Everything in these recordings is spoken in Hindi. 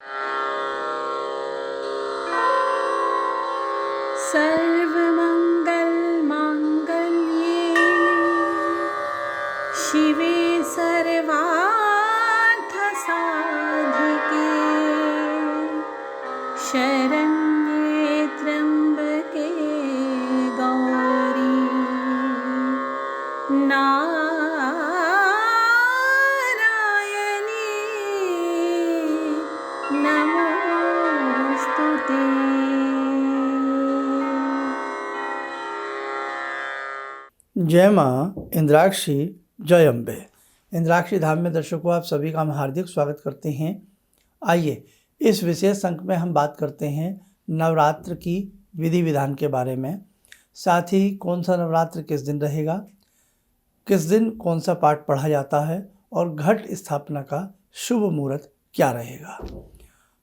सर्वमङ्गलमाङ्गल्ये शिवे सर्वार्थसाधिके शरण्ये त्र्यम्बके गौरी नारायणी नमोस्तुते। जय माँ इंद्राक्षी, जय अम्बे। इंद्राक्षी धाम में दर्शकों आप सभी का हम हार्दिक स्वागत करते हैं। आइए इस विशेष अंक में हम बात करते हैं नवरात्र की विधि विधान के बारे में, साथ ही कौन सा नवरात्र किस दिन रहेगा, किस दिन कौन सा पाठ पढ़ा जाता है और घट स्थापना का शुभ मुहूर्त क्या रहेगा।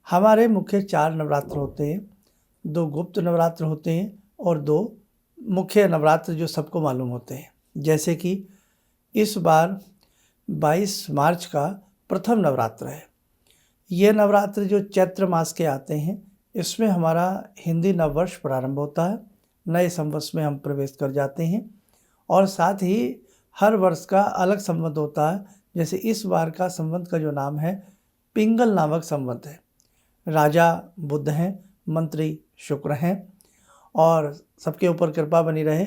हमारे मुख्य 4 नवरात्र होते हैं, 2 गुप्त नवरात्र होते हैं और 2 मुख्य नवरात्र जो सबको मालूम होते हैं। जैसे कि इस बार 22 मार्च का प्रथम नवरात्र है। ये नवरात्र जो चैत्र मास के आते हैं, इसमें हमारा हिंदी नववर्ष प्रारंभ होता है, नए संवत्सर में हम प्रवेश कर जाते हैं और साथ ही हर वर्ष का अलग संवत होता है। जैसे इस बार का संवत का जो नाम है पिंगल नामक संवत है। राजा बुध हैं, मंत्री शुक्र हैं और सबके ऊपर कृपा बनी रहे।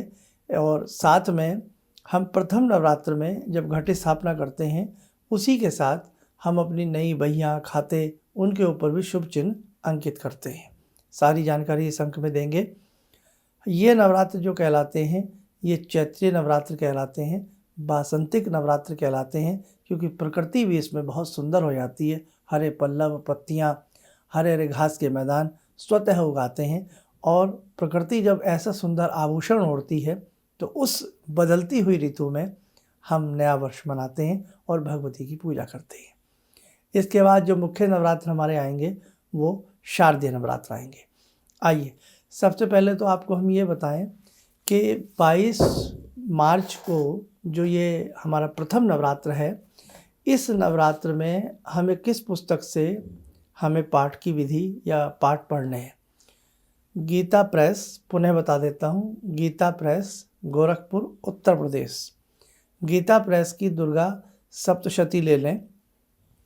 और साथ में हम प्रथम नवरात्र में जब घट स्थापना करते हैं, उसी के साथ हम अपनी नई बहियाँ, खाते, उनके ऊपर भी शुभ चिन्ह अंकित करते हैं। सारी जानकारी इस अंक में देंगे। ये नवरात्र जो कहलाते हैं, ये चैत्रीय नवरात्र कहलाते हैं, वासंतिक नवरात्र कहलाते हैं, क्योंकि प्रकृति भी इसमें बहुत सुंदर हो जाती है। हरे पल्लव, पत्तियाँ, हरे हरे घास के मैदान स्वतः उगाते हैं और प्रकृति जब ऐसा सुंदर आभूषण ओढ़ती है तो उस बदलती हुई ऋतु में हम नया वर्ष मनाते हैं और भगवती की पूजा करते हैं। इसके बाद जो मुख्य नवरात्र हमारे आएंगे वो शारदीय नवरात्र आएंगे। आइए सबसे पहले तो आपको हम ये बताएं कि 22 मार्च को जो ये हमारा प्रथम नवरात्र है, इस नवरात्र में हमें किस पुस्तक से हमें पाठ की विधि या पाठ पढ़ने हैं। गीता प्रेस, पुनः बता देता हूँ, गीता प्रेस, गोरखपुर, उत्तर प्रदेश। गीता प्रेस की दुर्गा सप्तशती ले लें,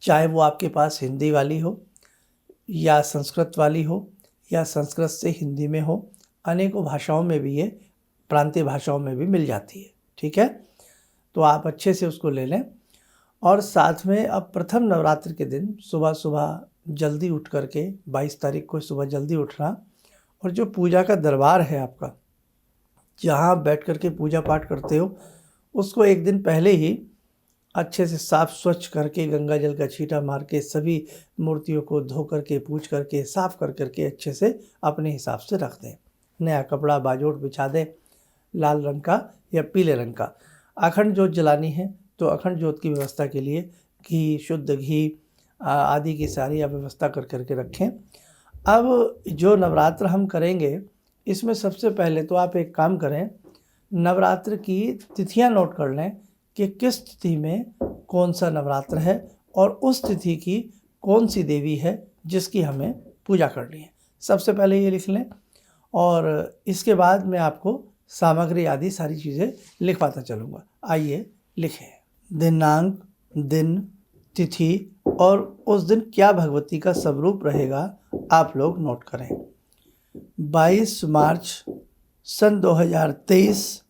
चाहे वो आपके पास हिंदी वाली हो या संस्कृत वाली हो या संस्कृत से हिंदी में हो। अनेकों भाषाओं में भी, ये प्रांतीय भाषाओं में भी मिल जाती है। ठीक है, तो आप अच्छे से उसको ले लें। और साथ में अब प्रथम नवरात्र के दिन सुबह सुबह जल्दी उठ करके, 22 तारीख को सुबह जल्दी उठना और जो पूजा का दरबार है आपका, जहाँ आप बैठ करके पूजा पाठ करते हो, उसको एक दिन पहले ही अच्छे से साफ़ स्वच्छ करके, गंगा जल का छींटा मार के, सभी मूर्तियों को धो करके, पूज करके, साफ़ कर करके अच्छे से अपने हिसाब से रख दें। नया कपड़ा बाजोट बिछा दें, लाल रंग का या पीले रंग का। अखंड जोत जलानी है तो अखंड जोत की व्यवस्था के लिए घी, शुद्ध घी आदि की सारी व्यवस्था कर करके रखें। अब जो नवरात्र हम करेंगे, इसमें सबसे पहले तो आप एक काम करें, नवरात्र की तिथियां नोट कर लें कि किस तिथि में कौन सा नवरात्र है और उस तिथि की कौन सी देवी है जिसकी हमें पूजा करनी है। सबसे पहले ये लिख लें और इसके बाद मैं आपको सामग्री आदि सारी चीज़ें लिखवाता चलूँगा। आइए लिखें। दिनांक, दिन, तिथि और उस दिन क्या भगवती का स्वरूप रहेगा आप लोग नोट करें। 22 मार्च सन 2023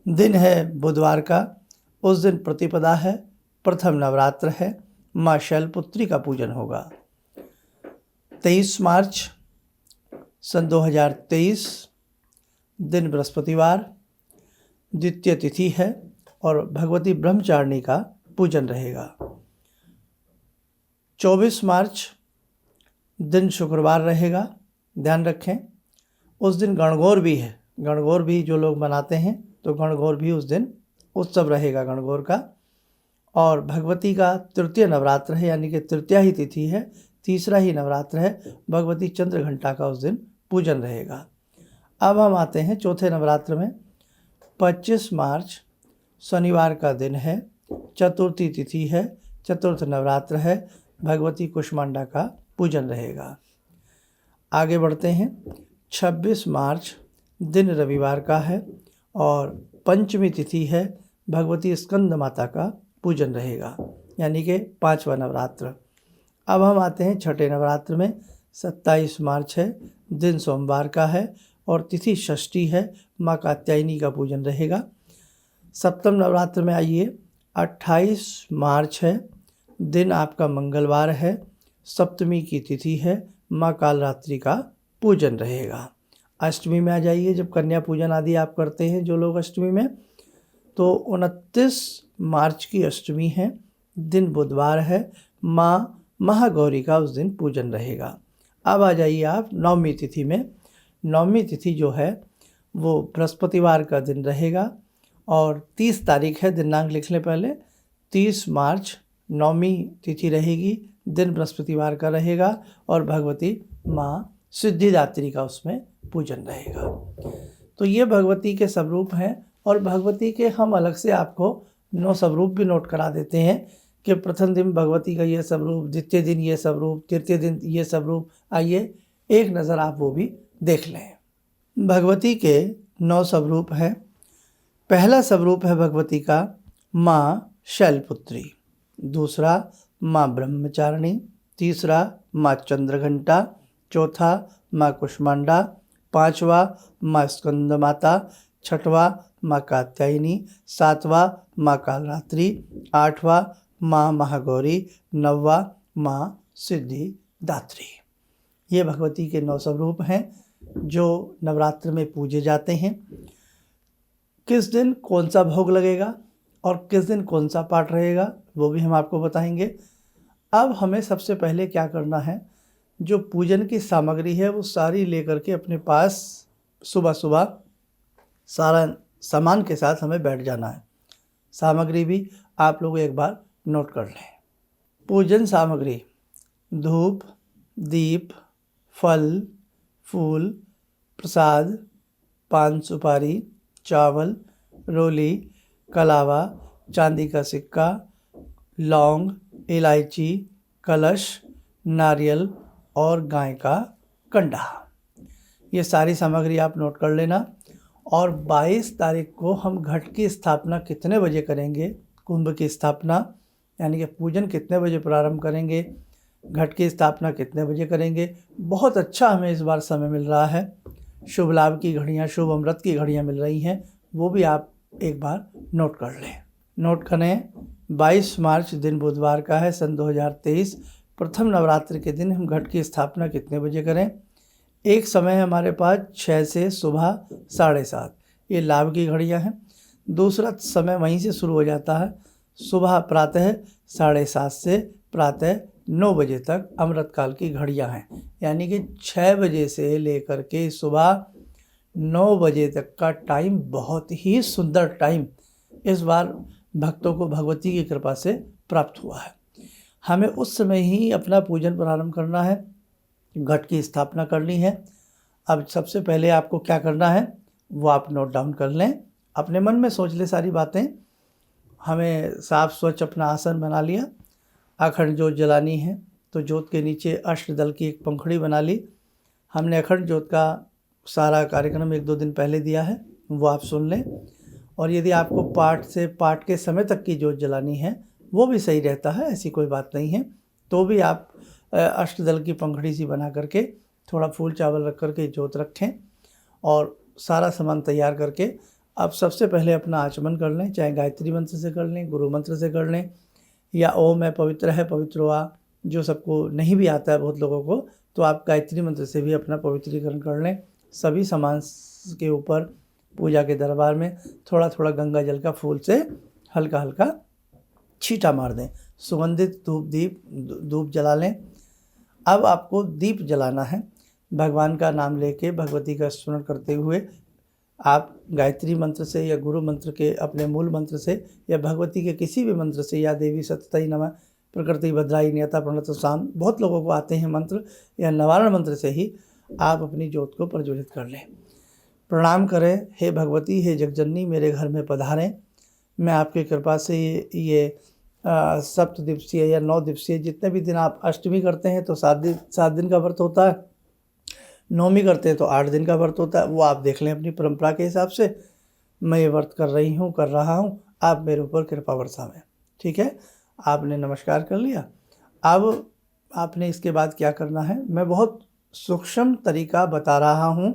दिन है बुधवार का। उस दिन प्रतिपदा है, प्रथम नवरात्र है, माँ शैलपुत्री का पूजन होगा। 23 मार्च सन 2023 दिन बृहस्पतिवार, द्वितीय तिथि है और भगवती ब्रह्मचारिणी का पूजन रहेगा। 24 मार्च दिन शुक्रवार रहेगा, ध्यान रखें। उस दिन गणगौर भी है। गणगौर भी जो लोग मनाते हैं तो गणगौर भी उस दिन उत्सव रहेगा गणगौर का। और भगवती का तृतीय नवरात्र है, यानी कि तृतीया ही तिथि है, तीसरा ही नवरात्र है। भगवती चंद्र घंटा का उस दिन पूजन रहेगा। अब हम आते हैं चौथे नवरात्र में। 25 मार्च शनिवार का दिन है, चतुर्थी तिथि है, चतुर्थ नवरात्र है, भगवती कुष्मांडा का पूजन रहेगा। आगे बढ़ते हैं। 26 मार्च दिन रविवार का है और पंचमी तिथि है। भगवती स्कंद माता का पूजन रहेगा, यानी कि 5वां नवरात्र। अब हम आते हैं छठे नवरात्र में। 27 मार्च है, दिन सोमवार का है और तिथि षष्ठी है। माँ कात्यायनी का पूजन रहेगा। सप्तम नवरात्र में आइए, 28 मार्च है, दिन आपका मंगलवार है, सप्तमी की तिथि है। माँ कालरात्रि का पूजन रहेगा। अष्टमी में आ जाइए। जब कन्या पूजन आदि आप करते हैं जो लोग अष्टमी में, तो 29 मार्च की अष्टमी है, दिन बुधवार है। माँ महागौरी का उस दिन पूजन रहेगा। अब आ जाइए आप नवमी तिथि में। नवमी तिथि जो है वो बृहस्पतिवार का दिन रहेगा और 30 तारीख है, दिनांक लिख लें पहले। 30 मार्च नवमी तिथि रहेगी, दिन बृहस्पतिवार का रहेगा और भगवती माँ सिद्धिदात्री का उसमें पूजन रहेगा। तो ये भगवती के स्वरूप हैं और भगवती के हम अलग से आपको 9 स्वरूप भी नोट करा देते हैं कि प्रथम दिन भगवती का ये स्वरूप, द्वितीय दिन ये स्वरूप, तृतीय दिन ये स्वरूप। आइए एक नज़र आप वो भी देख लें। भगवती के 9 स्वरूप हैं। पहला स्वरूप है भगवती का माँ शैलपुत्री, दूसरा माँ ब्रह्मचारिणी, तीसरा माँ चंद्रघंटा, चौथा माँ कुष्मांडा, पांचवा माँ स्कंद माता, छठवा माँ कात्यायनी, सातवां माँ कालरात्रि, आठवां माँ महागौरी, नौवां माँ सिद्धिदात्री। ये भगवती के 9 स्वरूप हैं जो नवरात्र में पूजे जाते हैं। किस दिन कौन सा भोग लगेगा और किस दिन कौन सा पाठ रहेगा वो भी हम आपको बताएंगे। अब हमें सबसे पहले क्या करना है, जो पूजन की सामग्री है वो सारी लेकर के अपने पास सुबह सुबह सारा सामान के साथ हमें बैठ जाना है। सामग्री भी आप लोग एक बार नोट कर लें। पूजन सामग्री: धूप, दीप, फल, फूल, प्रसाद, पान सुपारी, चावल, रोली, कलावा, चांदी का सिक्का, लौंग, इलायची, कलश, नारियल और गाय का कंडा। ये सारी सामग्री आप नोट कर लेना। और 22 तारीख को हम घट की स्थापना कितने बजे करेंगे, कुंभ की स्थापना यानी कि पूजन कितने बजे प्रारंभ करेंगे, घट की स्थापना कितने बजे करेंगे, बहुत अच्छा हमें इस बार समय मिल रहा है। शुभ लाभ की घड़ियाँ, शुभ अमृत की घड़ियाँ मिल रही हैं, वो भी आप एक बार नोट कर लें। नोट करें, 22 मार्च दिन बुधवार का है, सन 2023। प्रथम नवरात्र के दिन हम घट की स्थापना कितने बजे करें। एक समय है हमारे पास 6 से सुबह 7:30, ये लाभ की घड़ियाँ हैं। दूसरा समय वहीं से शुरू हो जाता है, सुबह प्रातः 7:30 से प्रातः 9 बजे तक अमृत काल की घड़ियाँ हैं, यानी कि 6 बजे से लेकर के सुबह 9 बजे तक का टाइम बहुत ही सुंदर टाइम इस बार भक्तों को भगवती की कृपा से प्राप्त हुआ है। हमें उस समय ही अपना पूजन प्रारंभ करना है, घट की स्थापना करनी है। अब सबसे पहले आपको क्या करना है वो आप नोट डाउन कर लें, अपने मन में सोच ले सारी बातें। हमें साफ स्वच्छ अपना आसन बना लिया, अखंड ज्योत जलानी है तो ज्योत के नीचे अष्टदल की एक पंखुड़ी बना ली। हमने अखंड ज्योत का सारा कार्यक्रम 1-2 दिन पहले दिया है, वो आप सुन लें। और यदि आपको पाठ के समय तक की ज्योत जलानी है वो भी सही रहता है, ऐसी कोई बात नहीं है, तो भी आप अष्टदल की पंखुड़ी सी बना करके थोड़ा फूल चावल रख करके ज्योत रखें और सारा सामान तैयार करके अब सबसे पहले अपना आचमन कर लें, चाहे गायत्री मंत्र से कर लें, गुरु मंत्र से कर लें, या ओम है पवित्र है पवित्र हुआ, जो सबको नहीं भी आता है बहुत लोगों को, तो आप गायत्री मंत्र से भी अपना पवित्रीकरण कर लें। सभी सामान के ऊपर पूजा के दरबार में थोड़ा थोड़ा गंगा जल का फूल से हल्का हल्का छींटा मार दें, सुगंधित धूप जला लें। अब आपको दीप जलाना है, भगवान का नाम लेके भगवती का स्मरण करते हुए आप गायत्री मंत्र से या गुरु मंत्र के अपने मूल मंत्र से या भगवती के किसी भी मंत्र से, या देवी सततई नमः, प्रकृति भद्राई नियता प्रणत शाम, बहुत लोगों को आते हैं मंत्र, या निवारण मंत्र से ही आप अपनी ज्योत को प्रज्वलित कर लें। प्रणाम करें, हे भगवती, हे जगजननी, मेरे घर में पधारें। मैं आपकी कृपा से ये सप्त दिवसीय या 9 दिवसीय, जितने भी दिन आप अष्टमी करते हैं तो 7 दिन का व्रत होता है, नवमी करते हैं तो 8 दिन का व्रत होता है। वो आप देख लें अपनी परंपरा के हिसाब से। मैं ये व्रत कर रहा हूँ, आप मेरे ऊपर कृपा बरसावें। ठीक है, आपने नमस्कार कर लिया। अब आपने इसके बाद क्या करना है, मैं बहुत सूक्ष्म तरीका बता रहा हूँ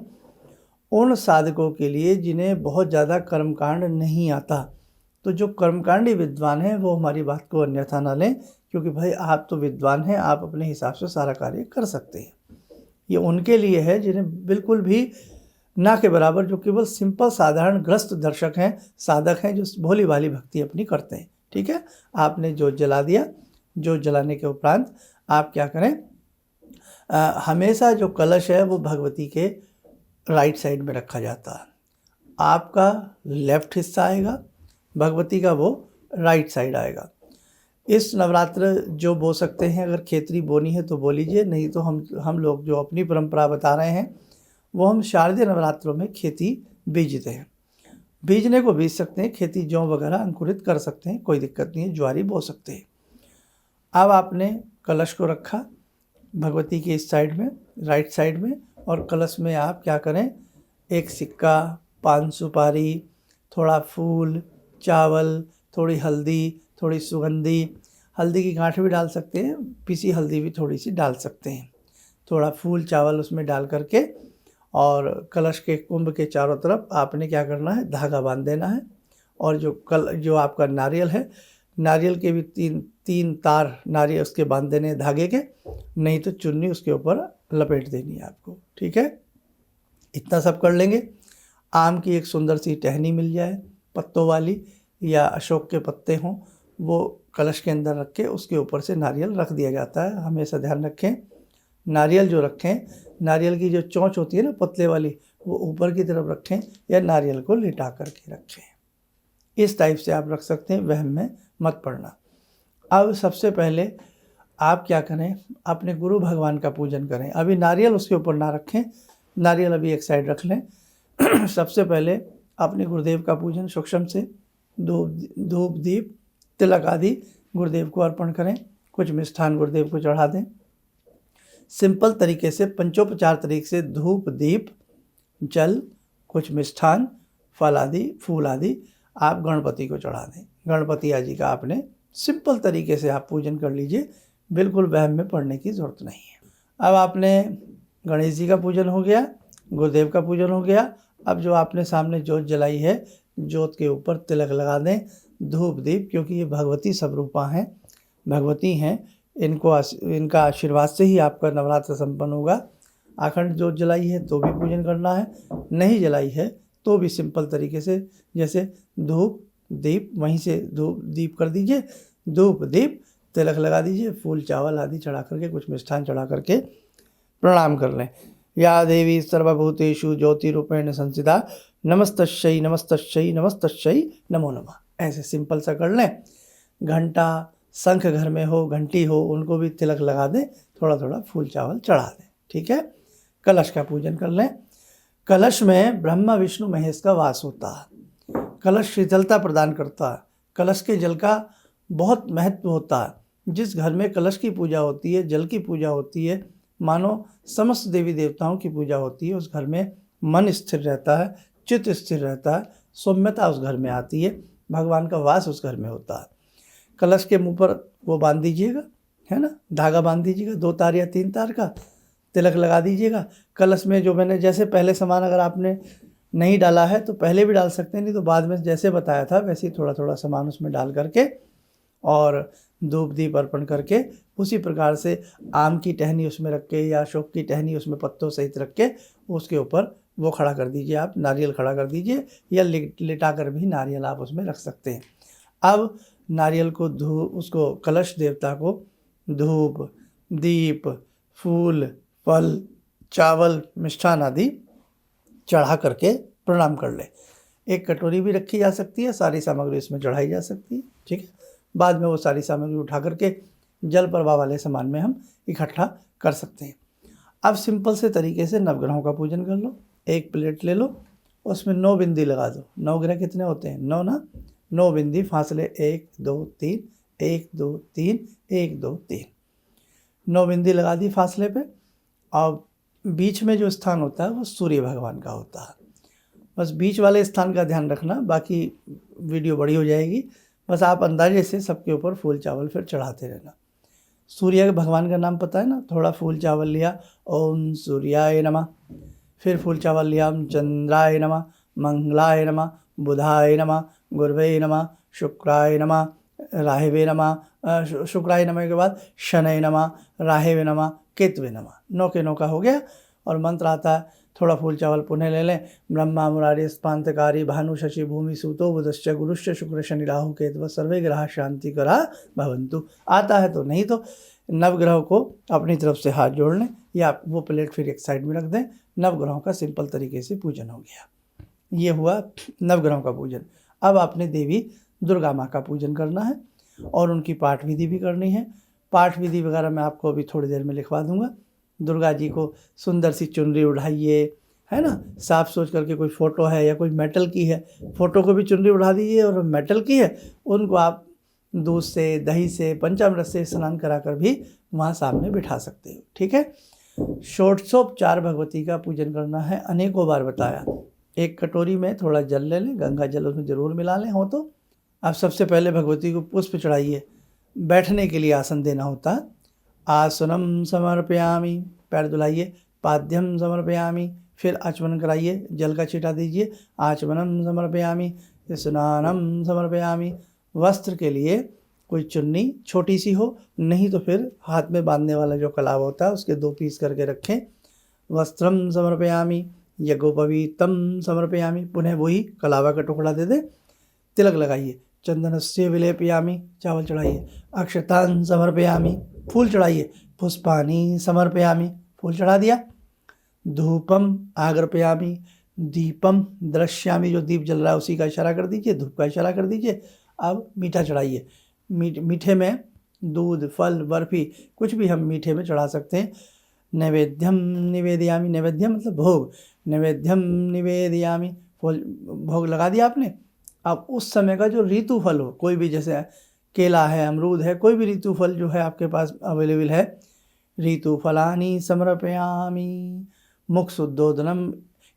उन साधकों के लिए जिन्हें बहुत ज़्यादा कर्मकांड नहीं आता। तो जो कर्मकांडी विद्वान हैं वो हमारी बात को अन्यथा ना लें, क्योंकि भाई आप तो विद्वान हैं, आप अपने हिसाब से सारा कार्य कर सकते हैं। ये उनके लिए है जिन्हें बिल्कुल भी ना के बराबर, जो केवल सिंपल साधारण ग्रस्त दर्शक हैं, साधक हैं, जो भोली भाली भक्ति अपनी करते हैं। ठीक है, आपने जोत जला दिया। जोत जलाने के उपरांत आप क्या करें, हमेशा जो कलश है वो भगवती के राइट साइड में रखा जाता है। आपका लेफ्ट हिस्सा आएगा, भगवती का वो राइट साइड आएगा। इस नवरात्र जो बो सकते हैं, अगर खेतरी बोनी है तो बो लीजिए, नहीं तो हम लोग जो अपनी परंपरा बता रहे हैं वो हम शारदीय नवरात्रों में खेती बीजते हैं। बीजने को बीज सकते हैं, खेती जौ वगैरह अंकुरित कर सकते हैं, कोई दिक्कत नहीं है, ज्वारी बो सकते हैं। अब आपने कलश को रखा भगवती के इस साइड में, राइट साइड में, और कलश में आप क्या करें, एक सिक्का, 5 सुपारी, थोड़ा फूल, चावल, थोड़ी हल्दी, थोड़ी सुगंधी, हल्दी की गांठ भी डाल सकते हैं, पिसी हल्दी भी थोड़ी सी डाल सकते हैं, थोड़ा फूल चावल उसमें डाल करके, और कलश के कुंभ के चारों तरफ आपने क्या करना है, धागा बांध देना है। और जो आपका नारियल है, नारियल के भी तीन तार नारियल उसके बांध देने हैं धागे के, नहीं तो चुन्नी उसके ऊपर लपेट देनी है आपको। ठीक है, इतना सब कर लेंगे। आम की एक सुंदर सी टहनी मिल जाए पत्तों वाली, या अशोक के पत्ते हों, वो कलश के अंदर रख के उसके ऊपर से नारियल रख दिया जाता है। हमेशा ध्यान रखें, नारियल जो रखें, नारियल की जो चोंच होती है ना पतले वाली, वो ऊपर की तरफ रखें या नारियल को लिटा करके रखें। इस टाइप से आप रख सकते हैं, वहम में मत पड़ना। अब सबसे पहले आप क्या करें, अपने गुरु भगवान का पूजन करें। अभी नारियल उसके ऊपर ना रखें, नारियल अभी एक साइड रख लें। सबसे पहले अपने गुरुदेव का पूजन सूक्ष्म से धूप दीप तिलक आदि गुरुदेव को अर्पण करें। कुछ मिष्ठान गुरुदेव को चढ़ा दें। सिंपल तरीके से पंचोपचार तरीके से धूप दीप जल कुछ मिष्ठान फल आदि फूल आदि आप गणपति को चढ़ा दें। गणपति आदि का आपने सिंपल तरीके से आप पूजन कर लीजिए, बिल्कुल वहम में पड़ने की ज़रूरत नहीं है। अब आपने गणेश जी का पूजन हो गया, गुरुदेव का पूजन हो गया। अब जो आपने सामने जोत जलाई है, जोत के ऊपर तिलक लगा दें, धूप दीप, क्योंकि ये भगवती स्वरूपा हैं, भगवती हैं, इनका आशीर्वाद से ही आपका नवरात्र संपन्न होगा। अखंड जोत जलाई है तो भी पूजन करना है, नहीं जलाई है तो भी सिंपल तरीके से, जैसे धूप दीप, वहीं से धूप दीप कर दीजिए, धूप दीप तिलक लगा दीजिए, फूल चावल आदि चढ़ा करके, कुछ मिष्ठान चढ़ा करके प्रणाम कर लें। या देवी सर्वभूतेषु ज्योतिरूपेण संस्थिता नमस्तस्यै नमस्तस्यै नमस्तस्यै नमो नमः। ऐसे सिंपल सा कर लें। घंटा शंख घर में हो, घंटी हो, उनको भी तिलक लगा दें, थोड़ा थोड़ा फूल चावल चढ़ा दें। ठीक है, कलश का पूजन कर लें। कलश में ब्रह्मा विष्णु महेश का वास होता है। कलश शीतलता प्रदान करता है। कलश के जल का बहुत महत्व होता है। जिस घर में कलश की पूजा होती है, जल की पूजा होती है, मानो समस्त देवी देवताओं की पूजा होती है, उस घर में मन स्थिर रहता है, चित्त स्थिर रहता है, सौम्यता उस घर में आती है, भगवान का वास उस घर में होता है। कलश के मुंह पर वो बांध दीजिएगा, है ना, धागा बांध दीजिएगा, 2 तार या 3 तार का, तिलक लगा दीजिएगा। कलश में जो मैंने जैसे पहले सामान अगर आपने नहीं डाला है तो पहले भी डाल सकते हैं, नहीं तो बाद में जैसे बताया था वैसे ही थोड़ा थोड़ा सामान उसमें डाल करके और धूप दीप अर्पण करके, उसी प्रकार से आम की टहनी उसमें रख के या अशोक की टहनी उसमें पत्तों सहित रख के उसके ऊपर वो खड़ा कर दीजिए, आप नारियल खड़ा कर दीजिए, या लिटा कर भी नारियल आप उसमें रख सकते हैं। अब नारियल को उसको कलश देवता को धूप दीप फूल फल चावल मिष्ठान आदि चढ़ा करके प्रणाम कर ले। एक कटोरी भी रखी जा सकती है, सारी सामग्री इसमें चढ़ाई जा सकती है। ठीक है, बाद में वो सारी सामग्री उठा करके जल प्रवाह वाले सामान में हम इकट्ठा कर सकते हैं। अब सिंपल से तरीके से नवग्रहों का पूजन कर लो। एक प्लेट ले लो, उसमें 9 बिंदी लगा दो। 9 ग्रह कितने होते हैं? 9 ना, 9 बिंदी फासले 1 2 3 1 2 3 1 2 3। 9 बिंदी लगा दी फासले पे, और बीच में जो स्थान होता है वो सूर्य भगवान का होता है। बस बीच वाले स्थान का ध्यान रखना, बाकी वीडियो बड़ी हो जाएगी। बस आप अंदाजे से सबके ऊपर फूल चावल फिर चढ़ाते रहना। सूर्य भगवान का नाम पता है ना, थोड़ा फूल चावल लिया, ओम सूर्याय नमः। फिर फूल चावल लिया, ओम चंद्राय नमः, मंगलाय नमः, बुधाय नमः, गुरवे नमः, शुक्राय नमः, राहवे नमः। शुक्राय नमः के बाद शनय नमः, राहवे नमः, केतवे नमः। 9 के 9 का हो गया। और मंत्र आता है, थोड़ा फूल चावल पुनः ले लें। ब्रह्मा मुरारी स्पांतकारी भानु शशि भूमि सूतो बुधश्च गुरुश्च शुक्र शनि राहु केतु सर्वे ग्रह शांति करा भवन्तु। आता है तो, नहीं तो नवग्रह को अपनी तरफ से हाथ जोड़ लें, या वो प्लेट फिर एक साइड में रख दें। नवग्रहों का सिंपल तरीके से पूजन हो गया। ये हुआ नवग्रहों का पूजन। अब आपने देवी दुर्गा माँ का पूजन करना है और उनकी पाठ विधि भी करनी है। पाठ विधि वगैरह मैं आपको अभी थोड़ी देर में लिखवा दूंगा। दुर्गा जी को सुंदर सी चुनरी उड़ाइए, है ना, साफ सोच करके। कोई फ़ोटो है या कोई मेटल की है, फ़ोटो को भी चुनरी उड़ा दीजिए, और मेटल की है उनको आप दूध से, दही से, पंचामृत से स्नान करा कर भी वहाँ सामने बिठा सकते हो। ठीक है। षोडशोपचार भगवती का पूजन करना है, अनेकों बार बताया। एक कटोरी में थोड़ा जल ले लें, गंगा जल उसमें ज़रूर मिला लें हो तो। आप सबसे पहले भगवती को पुष्प चढ़ाइए। बैठने के लिए आसन देना होता है। आसनम समर्पयामि, पैर धुलाइए। पाद्यम समर्पयामि, फिर आचमन कराइए, जल का छींटा दीजिए। आचमनम समर्पयामि, स्नानम समर्पयामि। वस्त्र के लिए कोई चुन्नी छोटी सी हो, नहीं तो फिर हाथ में बांधने वाला जो कलावा होता है उसके 2 पीस करके रखें। वस्त्रम समर्पयामि, यज्ञोपवीतम समर्पयामि, पुनः वही कलावा का टुकड़ा दे दे। तिलक लगाइए। चंदनस्य विलेपयामि, चावल चढ़ाइए। अक्षतान समर्पयामि, फूल चढ़ाइए। पुष्पानि समर्पयामि, फूल चढ़ा दिया। धूपम आग्रपयामि, दीपम दृश्यामि, जो दीप जल रहा है उसी का इशारा कर दीजिए, धूप का इशारा कर दीजिए। अब मीठा चढ़ाइए। मीठे में दूध, फल, बर्फी, कुछ भी हम मीठे में चढ़ा सकते हैं। नैवेद्यम निवेदयामि, नैवेद्यम मतलब भोग। नैवेद्यम निवेदयामि, फल भोग लगा दिया आपने। अब उस समय का जो ऋतु फल हो, कोई भी, जैसे केला है, अमरूद है, कोई भी ऋतु फल जो है आपके पास अवेलेबल है, ऋतु फलानि समर्पयामि। मुख शुद्धोदनम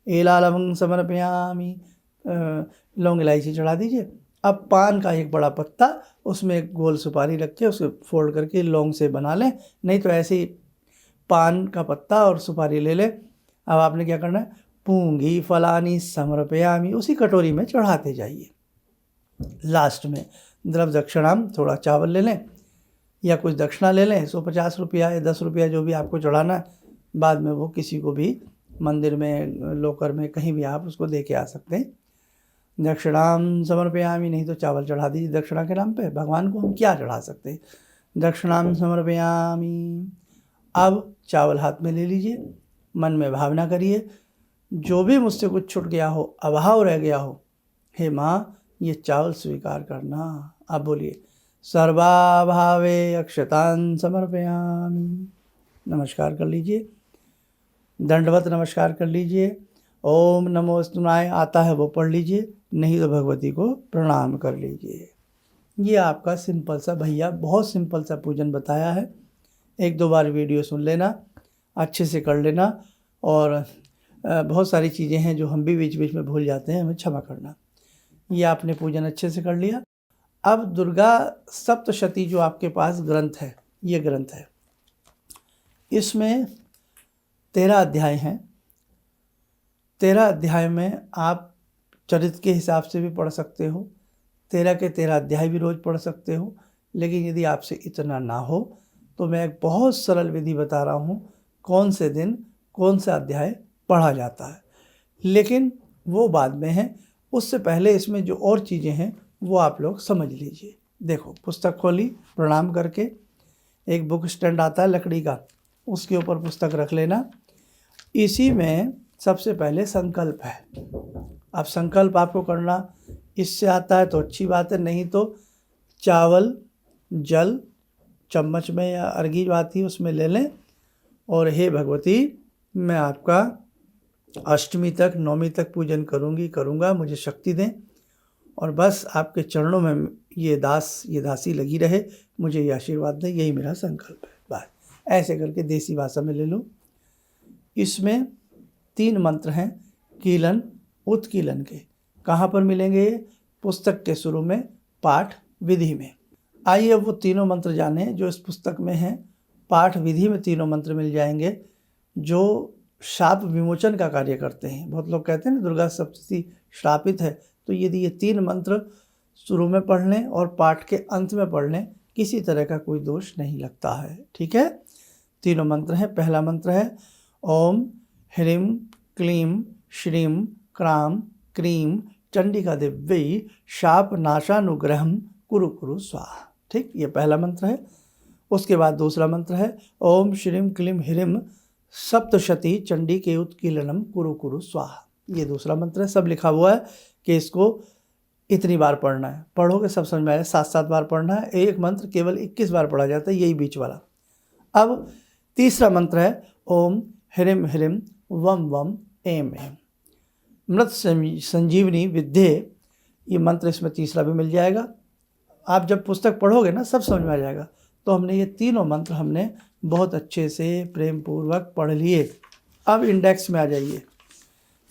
एलालवंग समर्पयामि, लौंग इलायची चढ़ा दीजिए। अब पान का एक बड़ा पत्ता, उसमें एक गोल सुपारी रख के उसे फोल्ड करके लौंग से बना लें, नहीं तो ऐसे ही पान का पत्ता और सुपारी ले लें। अब आपने क्या करना है, पूंगी फलानि समर्पयामि, उसी कटोरी में चढ़ाते जाइए। लास्ट में द्रव दक्षिणाम, थोड़ा चावल ले लें या कुछ दक्षिणा ले लें, 150 रुपया या 10 रुपया, जो भी आपको चढ़ाना है। बाद में वो किसी को भी मंदिर में, लोकर में, कहीं भी आप उसको दे के आ सकते हैं। दक्षिणाम समर्पयामि, नहीं तो चावल चढ़ा दीजिए दक्षिणा के नाम पे। भगवान को हम क्या चढ़ा सकते हैं, दक्षिणाम समर्पयामि। अब चावल हाथ में ले लीजिए, मन में भावना करिए, जो भी मुझसे कुछ छूट गया हो, अभाव रह गया हो, हे माँ ये चावल स्वीकार करना। अब बोलिए, सर्वाभावे अक्षतान समर्पयामि। नमस्कार कर लीजिए, दंडवत नमस्कार कर लीजिए। ओम नमो स्तुनाय आता है वो पढ़ लीजिए, नहीं तो भगवती को प्रणाम कर लीजिए। ये आपका सिंपल सा, भैया बहुत सिंपल सा पूजन बताया है। 1-2 बार वीडियो सुन लेना, अच्छे से कर लेना। और बहुत सारी चीज़ें हैं जो हम भी बीच बीच में भूल जाते हैं, हमें क्षमा करना। ये आपने पूजन अच्छे से कर लिया। अब दुर्गा सप्तशती जो आपके पास ग्रंथ है, ये ग्रंथ है, इसमें 13 अध्याय हैं। 13 अध्याय में आप चरित्र के हिसाब से भी पढ़ सकते हो, 13 के 13 अध्याय भी रोज़ पढ़ सकते हो। लेकिन यदि आपसे इतना ना हो तो मैं एक बहुत सरल विधि बता रहा हूँ, कौन से दिन कौन सा अध्याय पढ़ा जाता है। लेकिन वो बाद में है, उससे पहले इसमें जो और चीज़ें हैं वो आप लोग समझ लीजिए। देखो, पुस्तक खोली, प्रणाम करके एक बुक स्टैंड आता है लकड़ी का, उसके ऊपर पुस्तक रख लेना। इसी में सबसे पहले संकल्प है। अब संकल्प आपको करना इससे आता है तो अच्छी बात है, नहीं तो चावल, जल चम्मच में या अर्घी जो आती है उसमें ले लें, और हे भगवती मैं आपका अष्टमी तक, नौमी तक पूजन करूँगा, मुझे शक्ति दें। और बस आपके चरणों में ये दासी लगी रहे, मुझे ये आशीर्वाद दे, यही मेरा संकल्प है। बाय। ऐसे करके देसी भाषा में ले लो। इसमें 3 मंत्र हैं कीलन उत्कीलन के। कहाँ पर मिलेंगे ये? पुस्तक के शुरू में पाठ विधि में। आइए अब वो तीनों मंत्र जाने जो इस पुस्तक में हैं। पाठ विधि में तीनों मंत्र मिल जाएंगे जो शाप विमोचन का कार्य करते हैं। बहुत लोग कहते हैं ना दुर्गा सप्तशती श्रापित है, तो यदि ये 3 मंत्र शुरू में पढ़ लें और पाठ के अंत में पढ़ लें, किसी तरह का कोई दोष नहीं लगता है। ठीक है, तीनों मंत्र हैं। पहला मंत्र है ओम ह्रीं क्लीं श्रीं क्रां क्रीं चंडिका दिव्यै शाप नाशानुग्रहं कुरु कुरु स्वाहा। ठीक, ये पहला मंत्र है। उसके बाद दूसरा मंत्र है ओम श्रीं क्लीं ह्रीं सप्तशती चंडी के उत्कीलनम कुरु कुरु स्वाहा। ये दूसरा मंत्र है। सब लिखा हुआ है कि इसको इतनी बार पढ़ना है। पढ़ोगे सब समझ में आएगा। 7-7 बार पढ़ना है। एक मंत्र केवल 21 बार पढ़ा जाता है, यही बीच वाला। अब तीसरा मंत्र है ओम ह्रीं ह्रीं वम वम एम एम मृत संजीवनी विद्ये। ये मंत्र इसमें तीसरा भी मिल जाएगा। आप जब पुस्तक पढ़ोगे ना सब समझ में आ जाएगा। तो हमने ये तीनों मंत्र हमने बहुत अच्छे से प्रेम पूर्वक पढ़ लिए। अब इंडेक्स में आ जाइए,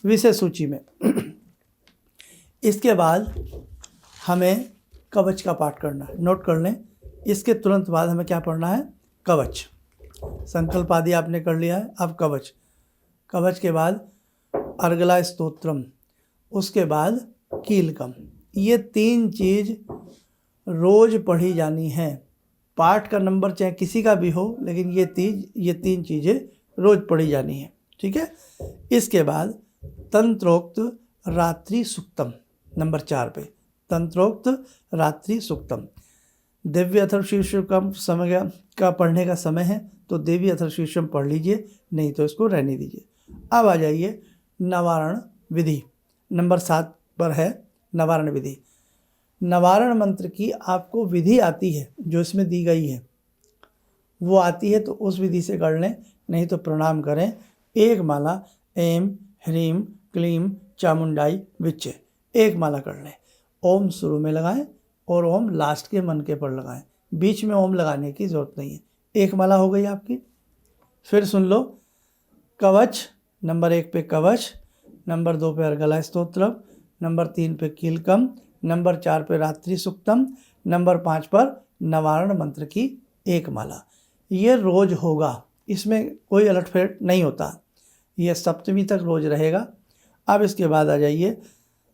विषय सूची में। इसके बाद हमें कवच का पाठ करना है। नोट कर लें, इसके तुरंत बाद हमें क्या पढ़ना है? कवच। संकल्प आदि आपने कर लिया है। अब कवच। कवच के बाद अर्गला स्तोत्रम, उसके बाद कीलकम। ये 3 चीज़ रोज़ पढ़ी जानी है। पाठ का नंबर चाहे किसी का भी हो, लेकिन ये 3 चीज़ें रोज़ पढ़ी जानी है। ठीक है। इसके बाद तंत्रोक्त रात्रि सुक्तम, नंबर 4 पे तंत्रोक्त रात्रि सुक्तम। दिव्य अथर्वशीर्षम समय का पढ़ने का समय है तो देवी अथर्वशीर्षम पढ़ लीजिए, नहीं तो इसको रहने दीजिए। अब आ जाइए नवारण विधि। नंबर 7 पर है नवारण विधि। नवारण मंत्र की आपको विधि आती है जो इसमें दी गई है, वो आती है तो उस विधि से कर लें, नहीं तो प्रणाम करें। एक माला एम ह्रीं क्लीं चामुंडाई विच्चे, एक माला कर लें। ओम शुरू में लगाएं और ओम लास्ट के मन के पर लगाएं। बीच में ओम लगाने की ज़रूरत नहीं है। एक माला हो गई आपकी। फिर सुन लो, कवच नंबर 1 पे कवच, नंबर 2 पे अर्गला स्तोत्रम, नंबर 3 पे कीलकम, नंबर 4 पे रात्रि सुक्तम, नंबर 5 पर नवारण मंत्र की एक माला। ये रोज़ होगा, इसमें कोई अलटफेट नहीं होता। ये सप्तमी तक रोज़ रहेगा। अब इसके बाद आ जाइए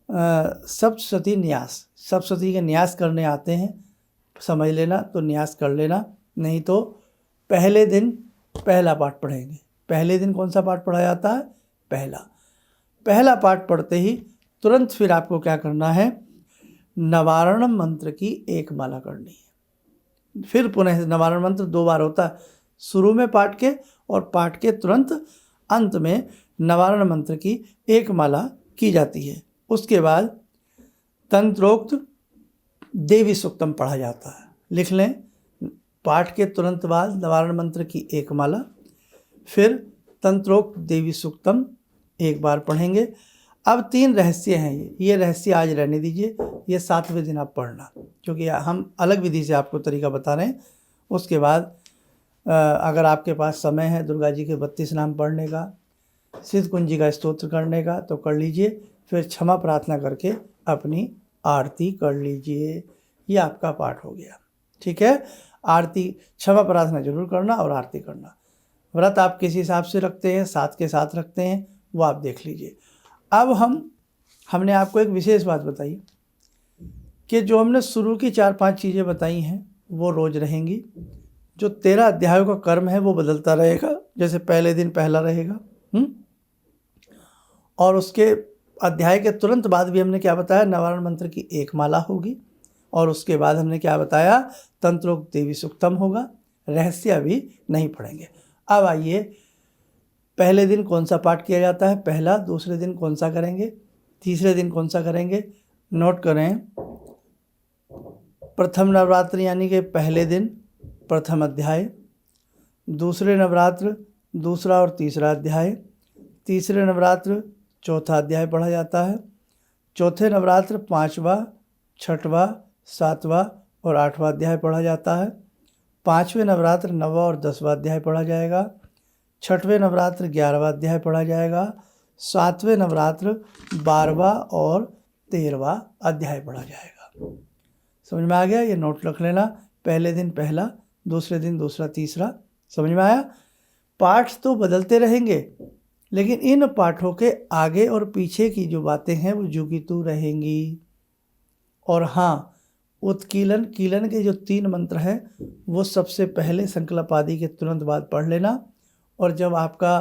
सप्तशती न्यास। सप्तशती के न्यास करने आते हैं, समझ लेना तो न्यास कर लेना, नहीं तो पहले दिन पहला पाठ पढ़ेंगे। पहले दिन कौन सा पाठ पढ़ा जाता है? पहला पाठ पढ़ते ही तुरंत फिर आपको क्या करना है? नवारण मंत्र की एक माला करनी है। फिर पुनः नवारण मंत्र 2 बार होता है, शुरू में पाठ के और पाठ के तुरंत अंत में नवारण मंत्र की एक माला की जाती है। उसके बाद तंत्रोक्त देवी सुक्तम पढ़ा जाता है। लिख लें, पाठ के तुरंत बाद नवारण मंत्र की एक माला, फिर तंत्रोक्त देवी सुक्तम एक बार पढ़ेंगे। अब 3 रहस्य हैं। ये रहस्य आज रहने दीजिए, ये 7वें दिन आप पढ़ना, क्योंकि हम अलग विधि से आपको तरीका बता रहे हैं। उसके बाद अगर आपके पास समय है दुर्गा जी के 32 नाम पढ़ने का, सिद्ध कुंज जी का स्तोत्र करने का तो कर लीजिए। फिर क्षमा प्रार्थना करके अपनी आरती कर लीजिए। ये आपका पाठ हो गया। ठीक है। आरती, क्षमा प्रार्थना जरूर करना और आरती करना। व्रत आप किस हिसाब से रखते हैं, साथ के साथ रखते हैं, वो आप देख लीजिए। अब हमने आपको एक विशेष बात बताई कि जो हमने शुरू की 4-5 चीज़ें बताई हैं वो रोज़ रहेंगी। जो 13 अध्यायों का कर्म है वो बदलता रहेगा। जैसे पहले दिन पहला रहेगा, और उसके अध्याय के तुरंत बाद भी हमने क्या बताया? नवारण मंत्र की एक माला होगी। और उसके बाद हमने क्या बताया? तंत्रोक्त देवी सुक्तम होगा। रहस्य अभी नहीं पढ़ेंगे। अब आइए, पहले दिन कौन सा पाठ किया जाता है? पहला। दूसरे दिन कौन सा करेंगे? तीसरे दिन कौन सा करेंगे? नोट करें, प्रथम नवरात्र यानी कि पहले दिन प्रथम अध्याय, दूसरे नवरात्र दूसरा और तीसरा अध्याय, तीसरे नवरात्र चौथा अध्याय पढ़ा जाता है, चौथे नवरात्र 5वां, 6वां, 7वां और 8वां अध्याय पढ़ा जाता है। 5वें नवरात्र 9वां और 10वां अध्याय पढ़ा जाएगा। 6वें नवरात्र 11वां अध्याय पढ़ा जाएगा। 7वें नवरात्र 12वां और 13वां अध्याय पढ़ा जाएगा। समझ में आ गया? ये नोट रख लेना। पहले दिन पहला, दूसरे दिन दूसरा, तीसरा। समझ में आया? पाठ तो बदलते रहेंगे, लेकिन इन पाठों के आगे और पीछे की जो बातें हैं वो जू की तू रहेंगी। और हाँ, उत्कीलन कीलन के जो 3 मंत्र हैं वो सबसे पहले संकल्प आदि के तुरंत बाद पढ़ लेना। और जब आपका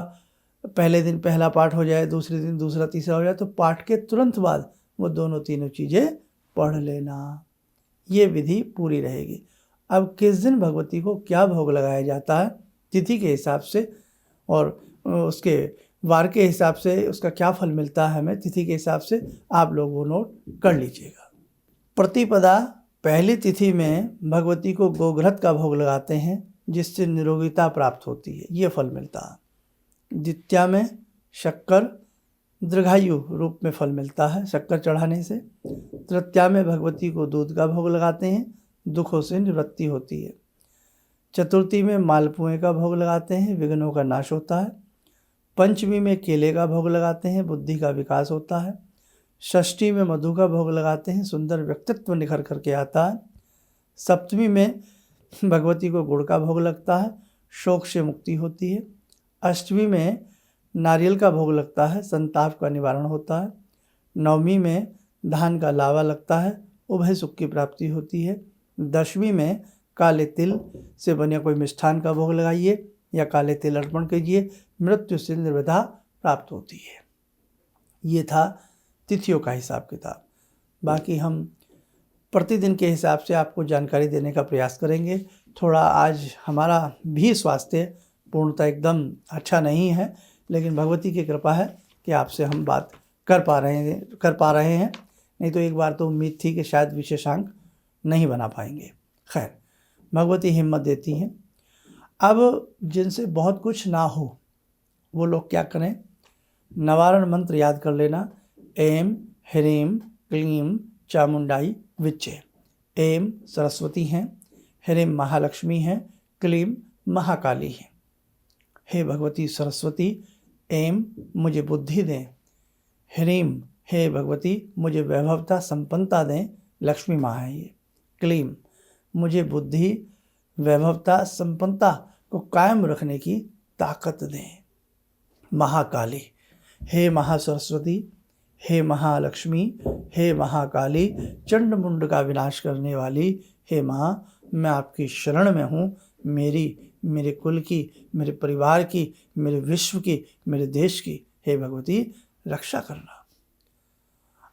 पहले दिन पहला पाठ हो जाए, दूसरे दिन दूसरा, तीसरा हो जाए, तो पाठ के तुरंत बाद वो दोनों तीनों चीज़ें पढ़ लेना। ये विधि पूरी रहेगी। अब किस दिन भगवती को क्या भोग लगाया जाता है, तिथि के हिसाब से और उसके वार के हिसाब से उसका क्या फल मिलता है हमें, तिथि के हिसाब से आप लोग वो नोट कर लीजिएगा। प्रतिपदा पहली तिथि में भगवती को गोघृत का भोग लगाते हैं, जिससे निरोगिता प्राप्त होती है, ये फल मिलता है। द्वितीया में शक्कर दीर्घायु रूप में फल मिलता है शक्कर चढ़ाने से। तृतीया में भगवती को दूध का भोग लगाते हैं, दुखों से निवृत्ति होती है। चतुर्थी में मालपुए का भोग लगाते हैं, विघ्नों का नाश होता है। पंचमी में केले का भोग लगाते हैं, बुद्धि का विकास होता है। षष्ठी में मधु का भोग लगाते हैं, सुंदर व्यक्तित्व निखर करके आता है। सप्तमी में भगवती को गुड़ का भोग लगता है, शोक से मुक्ति होती है। अष्टमी में नारियल का भोग लगता है, संताप का निवारण होता है। नवमी में धान का लावा लगता है, उभय सुख की प्राप्ति होती है। दशमी में काले तिल से बने कोई मिष्ठान का भोग लगाइए या काले तिल अर्पण कीजिए, मृत्यु से निर्वधा प्राप्त होती है। ये था तिथियों का हिसाब किताब। बाकी हम प्रतिदिन के हिसाब से आपको जानकारी देने का प्रयास करेंगे। थोड़ा आज हमारा भी स्वास्थ्य पूर्णतः एकदम अच्छा नहीं है, लेकिन भगवती की कृपा है कि आपसे हम बात कर पा रहे हैं। नहीं तो एक बार तो उम्मीद थी कि शायद विशेषांक नहीं बना पाएंगे। खैर, भगवती हिम्मत देती हैं। अब जिनसे बहुत कुछ ना हो वो लोग क्या करें, नवारण मंत्र याद कर लेना। ऐं ह्रीं क्लीं चामुंडाई विच्चे। ऐं सरस्वती हैं, ह्रीं महालक्ष्मी हैं, क्लीं महाकाली हैं। हे भगवती सरस्वती, ऐं मुझे बुद्धि दें। ह्रीं हे भगवती मुझे वैभवता संपन्नता दें, लक्ष्मी माँ है ये। क्लीं मुझे बुद्धि वैभवता संपन्नता को कायम रखने की ताकत दें। महाकाली, हे महासरस्वती, हे महालक्ष्मी, हे महाकाली, चंड मुंड का विनाश करने वाली, हे माँ, मैं आपकी शरण में हूँ। मेरे कुल की, मेरे परिवार की, मेरे विश्व की, मेरे देश की, हे भगवती रक्षा करना।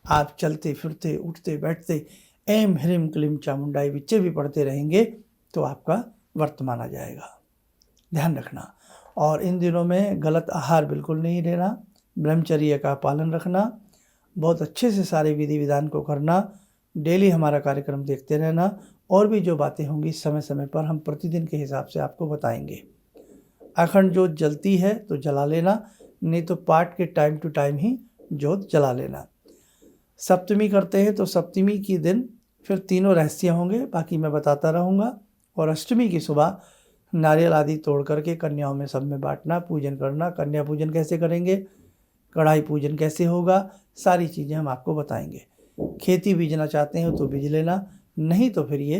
आप चलते फिरते उठते बैठते ऐं ह्रीं क्लीं चामुंडाई विच्चे भी पढ़ते रहेंगे तो आपका वर्तमान आ जाएगा। ध्यान रखना। और इन दिनों में गलत आहार बिल्कुल नहीं लेना, ब्रह्मचर्य का पालन रखना, बहुत अच्छे से सारे विधि विधान को करना, डेली हमारा कार्यक्रम देखते रहना। और भी जो बातें होंगी समय समय पर हम प्रतिदिन के हिसाब से आपको बताएंगे। अखंड जोत जलती है तो जला लेना, नहीं तो पाठ के टाइम टू टाइम ही जोत जला लेना। सप्तमी करते हैं तो सप्तमी के दिन फिर तीनों रहस्य होंगे, बाकी मैं बताता रहूँगा। और अष्टमी की सुबह नारियल आदि तोड़ करके कन्याओं में सब में बांटना, पूजन करना। कन्या पूजन कैसे करेंगे, कढ़ाई पूजन कैसे होगा, सारी चीज़ें हम आपको बताएंगे। खेती बीजना चाहते हो तो बीज लेना, नहीं तो फिर ये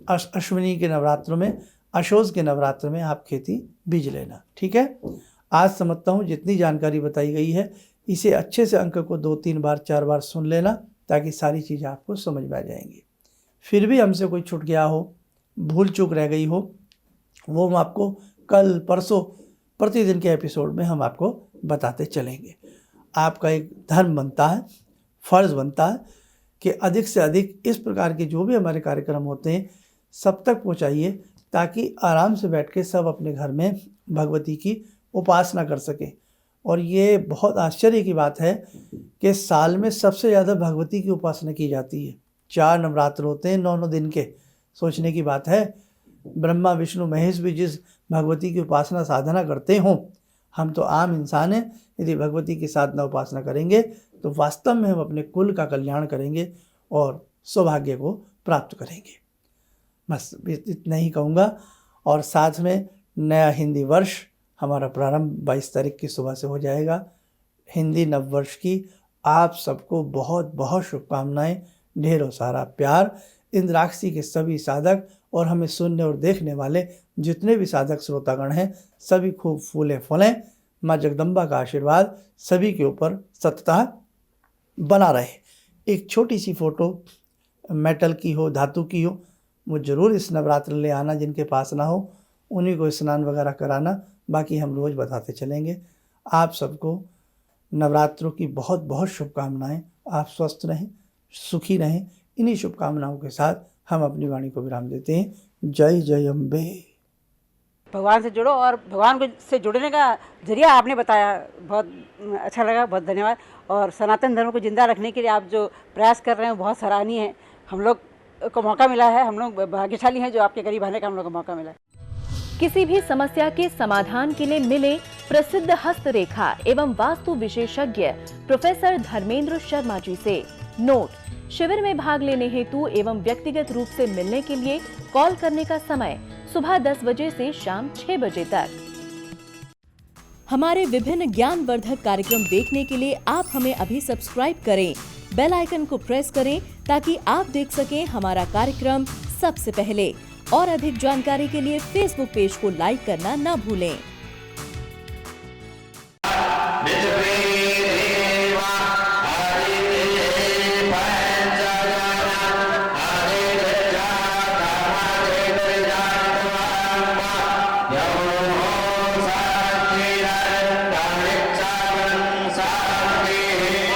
अश्विनी के नवरात्र में, अशोज के नवरात्र में आप खेती बीज लेना। ठीक है। आज समझता हूँ जितनी जानकारी बताई गई है इसे अच्छे से अंक को 2-3 बार 4 बार सुन लेना, ताकि सारी चीज़ें आपको समझ में आ जाएंगी। फिर भी हमसे कोई छूट गया हो, भूल चूक रह गई हो, वो हम आपको कल परसों प्रतिदिन के एपिसोड में हम आपको बताते चलेंगे। आपका एक धर्म बनता है, फर्ज बनता है कि अधिक से अधिक इस प्रकार के जो भी हमारे कार्यक्रम होते हैं सब तक पहुँचाइए, ताकि आराम से बैठ के सब अपने घर में भगवती की उपासना कर सकें। और ये बहुत आश्चर्य की बात है कि साल में सबसे ज़्यादा भगवती की उपासना की जाती है। 4 नवरात्र होते हैं 9 दिन के। सोचने की बात है, ब्रह्मा विष्णु महेश भी जिस भगवती की उपासना साधना करते हों, हम तो आम इंसान हैं। यदि भगवती की साधना उपासना करेंगे तो वास्तव में हम अपने कुल का कल्याण करेंगे और सौभाग्य को प्राप्त करेंगे। बस इतना ही कहूँगा। और साथ में नया हिंदी वर्ष हमारा प्रारंभ 22 तारीख की सुबह से हो जाएगा। हिंदी नव वर्ष की आप सबको बहुत बहुत शुभकामनाएं, ढेरों सारा प्यार। इंद्राक्षी के सभी साधक और हमें सुनने और देखने वाले जितने भी साधक श्रोतागण हैं, सभी खूब फूले फलें। माँ जगदम्बा का आशीर्वाद सभी के ऊपर सततः बना रहे। एक छोटी सी फ़ोटो मेटल की हो, धातु की हो, वो ज़रूर इस नवरात्र ले आना। जिनके पास ना हो उन्हीं को स्नान वगैरह कराना, बाकी हम रोज़ बताते चलेंगे। आप सबको नवरात्रों की बहुत बहुत शुभकामनाएं। आप स्वस्थ रहें, सुखी रहें। इन्हीं शुभकामनाओं के साथ हम अपनी वाणी को विराम देते हैं। जय जय अम्बे। भगवान से जुड़ो, और भगवान को से जुड़ने का जरिया आपने बताया, बहुत अच्छा लगा, बहुत धन्यवाद। और सनातन धर्म को जिंदा रखने के लिए आप जो प्रयास कर रहे हैं बहुत सराहनीय है। हम लोग को मौका मिला है, हम लोग भाग्यशाली हैं जो आपके करीब आने का हम लोग को मौका मिला है। किसी भी समस्या के समाधान के लिए मिले प्रसिद्ध हस्तरेखा एवं वास्तु विशेषज्ञ प्रोफेसर धर्मेंद्र शर्मा जी से। नोट: शिविर में भाग लेने हेतु एवं व्यक्तिगत रूप से मिलने के लिए कॉल करने का समय सुबह 10 बजे से शाम 6 बजे तक। हमारे विभिन्न ज्ञानवर्धक कार्यक्रम देखने के लिए आप हमें अभी सब्सक्राइब करें, बेल आइकन को प्रेस करें ताकि आप देख सकें हमारा कार्यक्रम सबसे पहले। और अधिक जानकारी के लिए फेसबुक पेज को लाइक करना न भूलें।